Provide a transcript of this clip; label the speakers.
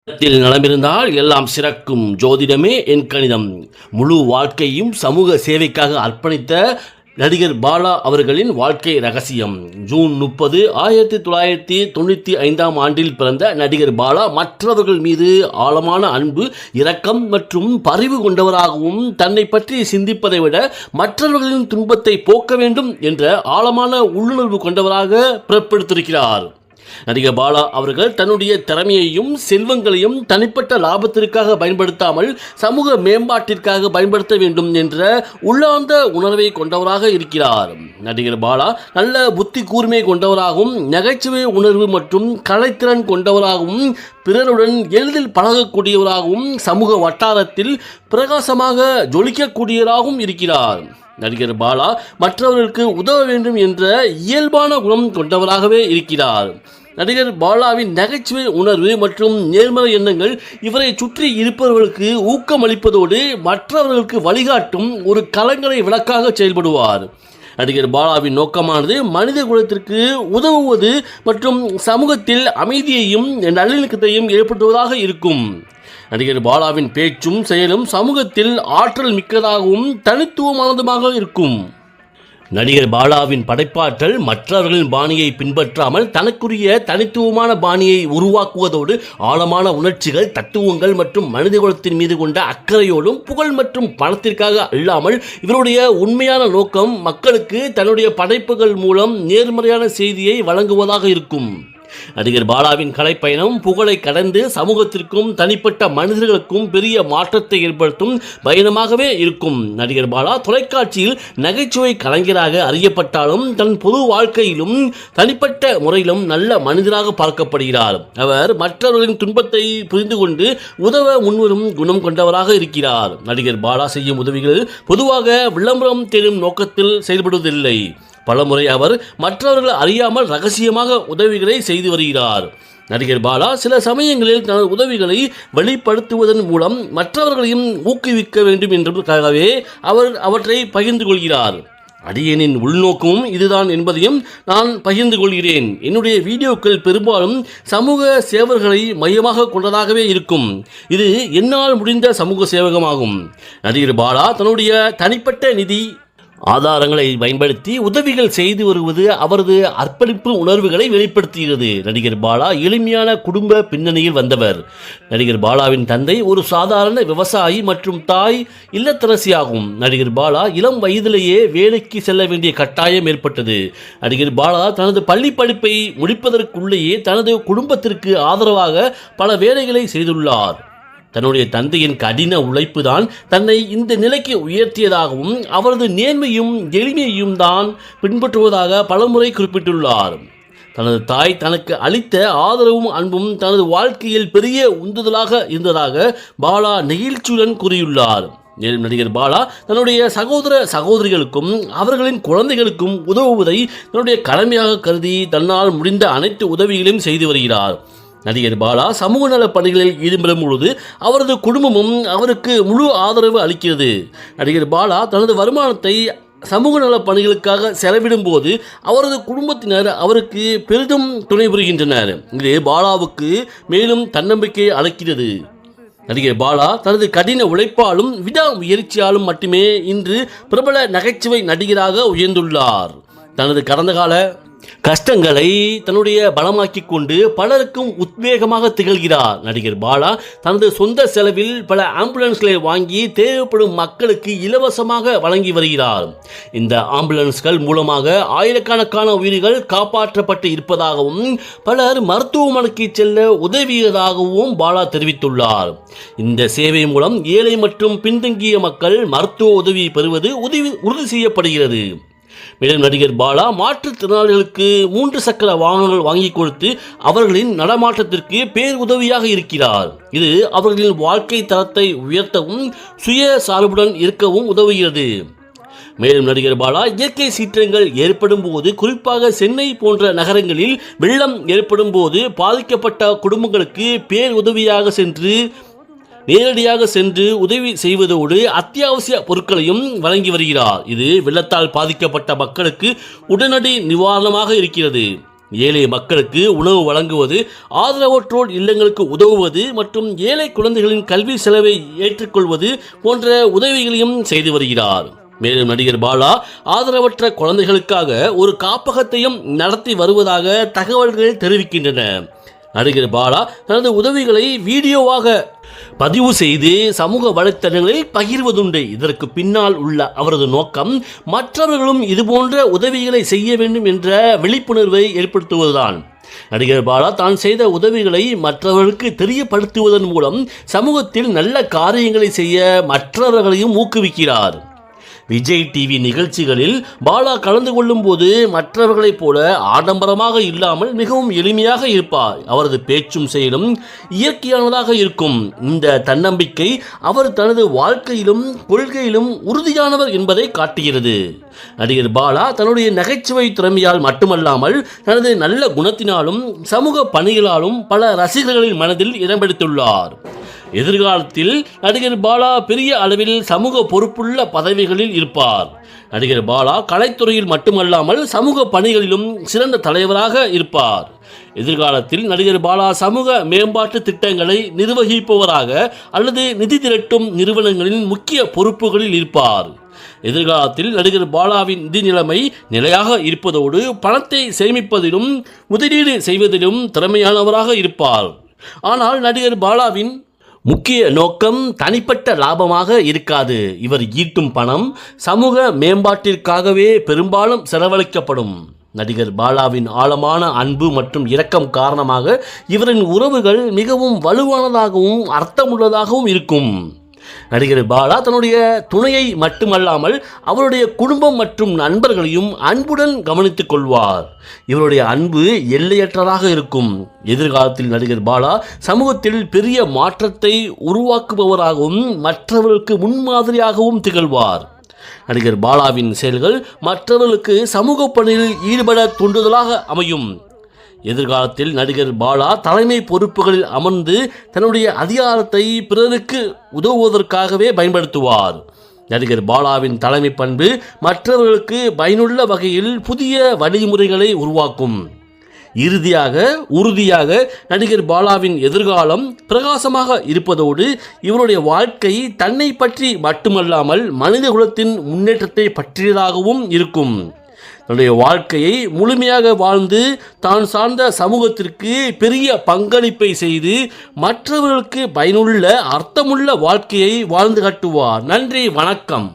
Speaker 1: நலமிருந்தால் எல்லாம் சிறக்கும். ஜோதிடமே என் கணிதம். முழு வாழ்க்கையும் சமூக சேவைக்காக அர்ப்பணித்த நடிகர் பாலா அவர்களின் வாழ்க்கை ரகசியம். ஜூன் 30, 1995 ஆண்டில் பிறந்த நடிகர் பாலா மற்றவர்கள் மீது ஆழமான அன்பு, இரக்கம் மற்றும் பரிவு கொண்டவராகவும், தன்னை பற்றி சிந்திப்பதை விட மற்றவர்களின் துன்பத்தை போக்க வேண்டும் என்ற ஆழமான உள்ளுணர்வு கொண்டவராக பிறப்பெடுத்திருக்கிறார். நடிகர் பாலா அவர்கள் தன்னுடைய திறமையையும் செல்வங்களையும் தனிப்பட்ட லாபத்திற்காக பயன்படுத்தாமல் சமூக மேம்பாட்டிற்காக பயன்படுத்த வேண்டும் என்ற உள்ளார்ந்த உணர்வை கொண்டவராக இருக்கிறார். நடிகர் பாலா நல்ல புத்தி கூர்மை கொண்டவராகவும், நகைச்சுவை உணர்வு மற்றும் கலைத்திறன் கொண்டவராகவும், பிறருடன் எளிதில் பழகக்கூடியவராகவும், சமூக வட்டாரத்தில் பிரகாசமாக ஜொலிக்கக்கூடியவராகவும் இருக்கிறார். நடிகர் பாலா மற்றவர்களுக்கு உதவ வேண்டும் என்ற இயல்பான குணம் கொண்டவராகவே இருக்கிறார். நடிகர் பாலாவின் நகைச்சுவை உணர்வு மற்றும் நேர்மறை எண்ணங்கள் இவரை சுற்றி இருப்பவர்களுக்கு ஊக்கமளிப்பதோடு மற்றவர்களுக்கு வழிகாட்டும் ஒரு கலங்கரை விளக்காக செயல்படுவார். நடிகர் பாலாவின் நோக்கமானது மனித குலத்திற்கு உதவுவது மற்றும் சமூகத்தில் அமைதியையும் நல்லிணக்கத்தையும் ஏற்படுத்துவதாக இருக்கும். நடிகர் பாலாவின் பேச்சும் செயலும் சமூகத்தில் ஆற்றல் மிக்கதாகவும் தனித்துவமானதுமாக இருக்கும். நடிகர் பாலாவின் படைப்பாற்றல் மற்றவர்களின் பாணியை பின்பற்றாமல் தனக்குரிய தனித்துவமான பாணியை உருவாக்குவதோடு ஆழமான உணர்ச்சிகள், தத்துவங்கள் மற்றும் மனிதகுலத்தின் மீது கொண்ட அக்கறையோடும், புகழ் மற்றும் பணத்திற்காக அல்லாமல் இவருடைய உண்மையான நோக்கம் மக்களுக்கு தன்னுடைய படைப்புகள் மூலம் நேர்மறையான செய்தியை வழங்குவதாக இருக்கும். நடிகர் பாலாவின் கலைப்பயணம் புகழை கடந்து சமூகத்திற்கும் தனிப்பட்ட மனிதர்களுக்கும் பெரிய மாற்றத்தை ஏற்படுத்தும் பயணமாகவே இருக்கும். நடிகர் பாலா தொலைக்காட்சியில் நகைச்சுவை கலைஞராக அறியப்பட்டாலும் தன் பொது வாழ்க்கையிலும் தனிப்பட்ட முறையிலும் நல்ல மனிதராக பார்க்கப்படுகிறார். அவர் மற்றவர்களின் துன்பத்தை புரிந்து கொண்டு உதவ முன்வரும் குணம் கொண்டவராக இருக்கிறார். நடிகர் பாலா செய்யும் உதவிகள் பொதுவாக விளம்பரம் தேடும் நோக்கத்தில் செயல்படுவதில்லை. பலமுறை அவர் மற்றவர்கள் அறியாமல் ரகசியமாக உதவிகளை செய்து வருகிறார். நடிகர் பாலா சில சமயங்களில் தனது உதவிகளை வெளிப்படுத்துவதன் மூலம் மற்றவர்களையும் ஊக்குவிக்க வேண்டும் என்பதற்காகவே அவர் அவற்றை பகிர்ந்து கொள்கிறார். அடியனின் உள்நோக்கமும் இதுதான் என்பதையும் நான் பகிர்ந்து கொள்கிறேன். என்னுடைய வீடியோக்கள் பெரும்பாலும் சமூக சேவர்களை மையமாக கொண்டதாகவே இருக்கும். இது என்னால் முடிந்த சமூக சேவகமாகும். நடிகர் பாலா தன்னுடைய தனிப்பட்ட நிதி ஆதாரங்களை பயன்படுத்தி உதவிகள் செய்து வருவது அவரது அர்ப்பணிப்பு உணர்வுகளை வெளிப்படுத்துகிறது. நடிகர் பாலா எளிமையான குடும்ப பின்னணியில் வந்தவர். நடிகர் பாலாவின் தந்தை ஒரு சாதாரண விவசாயி மற்றும் தாய் இல்லத்தரசியாகும். நடிகர் பாலா இளம் வயதிலேயே வேலைக்கு செல்ல வேண்டிய கட்டாயம் ஏற்பட்டது. நடிகர் பாலா தனது பள்ளி படிப்பை முடிப்பதற்குள்ளேயே தனது குடும்பத்திற்கு ஆதரவாக பல வேலைகளை செய்துள்ளார். தன்னுடைய தந்தையின் கடின உழைப்பு தான் தன்னை இந்த நிலைக்கு உயர்த்தியதாகவும், அவரது நேர்மையும் எளிமையையும் தான் பின்பற்றுவதாக பலமுறை குறிப்பிட்டுள்ளார். தனது தாய் தனக்கு அளித்த ஆதரவும் அன்பும் தனது வாழ்க்கையில் பெரிய உந்துதலாக இருந்ததாக பாலா நெகிழ்ச்சியுடன் கூறியுள்ளார். மேலும் நடிகர் பாலா தன்னுடைய சகோதர சகோதரிகளுக்கும் அவர்களின் குழந்தைகளுக்கும் உதவுவதை தன்னுடைய கடமையாக கருதி தன்னால் முடிந்த அனைத்து உதவிகளையும் செய்து வருகிறார். நடிகர் பாலா சமூக நல பணிகளில் ஈடுபடும் பொழுது அவரது குடும்பமும் அவருக்கு முழு ஆதரவு அளிக்கிறது. நடிகர் பாலா தனது வருமானத்தை சமூக நல பணிகளுக்காக செலவிடும் போது அவரது குடும்பத்தினர் அவருக்கு பெரிதும் துணை புரிகின்றனர். இது பாலாவுக்கு மேலும் தன்னம்பிக்கை அளிக்கிறது. நடிகர் பாலா தனது கடின உழைப்பாலும் விடாமுயற்சியாலும் மட்டுமே இன்று பிரபல நகைச்சுவை நடிகராக உயர்ந்துள்ளார். தனது கடந்த கால கஷ்டங்களை தன்னுடைய பலமாக்கி கொண்டு பலருக்கும் உத்வேகமாக திகழ்கிறார். நடிகர் பாலா தனது சொந்த செலவில் பல ஆம்புலன்ஸ்களை வாங்கி தேவைப்படும் மக்களுக்கு இலவசமாக வழங்கி வருகிறார். இந்த ஆம்புலன்ஸ்கள் மூலமாக ஆயிரக்கணக்கான உயிர்கள் காப்பாற்றப்பட்டு இருப்பதாகவும் பலர் மருத்துவமனைக்கு செல்ல உதவியதாகவும் பாலா தெரிவித்துள்ளார். இந்த சேவை மூலம் ஏழை மற்றும் பின்தங்கிய மக்கள் மருத்துவ உதவி பெறுவது உறுதி செய்யப்படுகிறது. மேலும் நடிகர் பாலா மாற்றுத்திறனாளிகளுக்கு 3 சக்கர வாகனங்கள் வாங்கி கொடுத்து அவர்களின் நடமாட்டத்திற்கு பேருதவியாக இருக்கிறார். இது அவர்களின் வாழ்க்கை தரத்தை உயர்த்தவும் சுய சார்புடன் இருக்கவும் உதவுகிறது. மேலும் நடிகர் பாலா இயற்கை சீற்றங்கள் ஏற்படும் போது, குறிப்பாக சென்னை போன்ற நகரங்களில் வெள்ளம் ஏற்படும் போது பாதிக்கப்பட்ட குடும்பங்களுக்கு பேருதவியாக நேரடியாக சென்று உதவி செய்வதோடு அத்தியாவசிய பொருட்களையும் வழங்கி வருகிறார். இது வெள்ளத்தால் பாதிக்கப்பட்ட மக்களுக்கு உடனடி நிவாரணமாக இருக்கிறது. ஏழை மக்களுக்கு உணவு வழங்குவது, ஆதரவற்றோர் இல்லங்களுக்கு உதவுவது மற்றும் ஏழை குழந்தைகளின் கல்வி செலவை ஏற்றுக்கொள்வது போன்ற உதவிகளையும் செய்து வருகிறார். மேலும் நடிகர் பாலா ஆதரவற்ற குழந்தைகளுக்காக ஒரு காப்பகத்தையும் நடத்தி வருவதாக தகவல்கள் தெரிவிக்கின்றன. நடிகர் பாலா தனது உதவிகளை வீடியோவாக பதிவு செய்து சமூக வலைத்தளங்களில் பகிர்வதுண்டு. இதற்கு பின்னால் உள்ள அவரது நோக்கம் மற்றவர்களும் இதுபோன்ற உதவிகளை செய்ய வேண்டும் என்ற விழிப்புணர்வை ஏற்படுத்துவதுதான். நடிகர் பாலா தான் செய்த உதவிகளை மற்றவர்களுக்கு தெரியப்படுத்துவதன் மூலம் சமூகத்தில் நல்ல காரியங்களை செய்ய மற்றவர்களையும் ஊக்குவிக்கிறார். விஜய் டிவி நிகழ்ச்சிகளில் பாலா கலந்து கொள்ளும் போது மற்றவர்களைப் போல ஆடம்பரமாக இல்லாமல் மிகவும் எளிமையாக இருப்பார். அவரது பேச்சும் செயலும் இயற்கையானதாக இருக்கும். இந்த தன்னம்பிக்கை அவர் தனது வாழ்க்கையிலும் கொள்கையிலும் உறுதியானவர் என்பதை காட்டுகிறது. நடிகர் பாலா தன்னுடைய நகைச்சுவை திறமையால் மட்டுமல்லாமல் தனது நல்ல குணத்தினாலும் சமூக பணிகளாலும் பல ரசிகர்களின் மனதில் இடம் பிடித்துள்ளார். எதிர்காலத்தில் நடிகர் பாலா பெரிய அளவில் சமூக பொறுப்புள்ள பதவிகளில் இருப்பார். நடிகர் பாலா கலைத்துறையில் மட்டுமல்லாமல் சமூக பணிகளிலும் சிறந்த தலைவராக இருப்பார். எதிர்காலத்தில் நடிகர் பாலா சமூக மேம்பாட்டு திட்டங்களை நிர்வகிப்பவராக அல்லது நிதி திரட்டும் நிறுவனங்களின் முக்கிய பொறுப்புகளில் இருப்பார். எதிர்காலத்தில் நடிகர் பாலாவின் நிதி நிலைமை நிலையாக இருப்பதோடு பணத்தை சேமிப்பதிலும் முதலீடு செய்வதிலும் திறமையானவராக இருப்பார். ஆனால் நடிகர் பாலாவின் முக்கிய நோக்கம் தனிப்பட்ட லாபமாக இருக்காது. இவர் ஈட்டும் பணம் சமூக மேம்பாட்டிற்காகவே பெரும்பாலும் செலவழிக்கப்படும். நடிகர் பாலாவின் ஆழமான அன்பு மற்றும் இரக்கம் காரணமாக இவரின் உறவுகள் மிகவும் வலுவானதாகவும் அர்த்தமுள்ளதாகவும் இருக்கும். நடிகர் பாலா தன்னுடைய துணையை மட்டுமல்லாமல் அவருடைய குடும்பம் மற்றும் நண்பர்களையும் அன்புடன் கவனித்துக் கொள்வார். இவருடைய அன்பு எல்லையற்றதாக இருக்கும். எதிர்காலத்தில் நடிகர் பாலா சமூகத்தில் பெரிய மாற்றத்தை உருவாக்குபவராகவும் மற்றவர்களுக்கு முன்மாதிரியாகவும் திகழ்வார். நடிகர் பாலாவின் செயல்கள் மற்றவர்களுக்கு சமூக பணியில் ஈடுபட தூண்டுதலாக அமையும். எதிர்காலத்தில் நடிகர் பாலா தலைமை பொறுப்புகளில் அமர்ந்து தன்னுடைய அதிகாரத்தை பிறருக்கு உதவுவதற்காகவே பயன்படுத்துவார். நடிகர் பாலாவின் தலைமை பண்பு மற்றவர்களுக்கு பயனுள்ள வகையில் புதிய வழிமுறைகளை உருவாக்கும். உறுதியாக நடிகர் பாலாவின் எதிர்காலம் பிரகாசமாக இருப்பதோடு இவருடைய வாழ்க்கை தன்னை பற்றி மட்டுமல்லாமல் மனித குலத்தின் முன்னேற்றத்தை பற்றியதாகவும் இருக்கும். தன்னுடைய வாழ்க்கையை முழுமையாக வாழ்ந்து தான் சார்ந்த சமூகத்திற்கு பெரிய பங்களிப்பை செய்து மற்றவர்களுக்கு பயனுள்ள அர்த்தமுள்ள வாழ்க்கையை வாழ்ந்து காட்டுவார். நன்றி, வணக்கம்.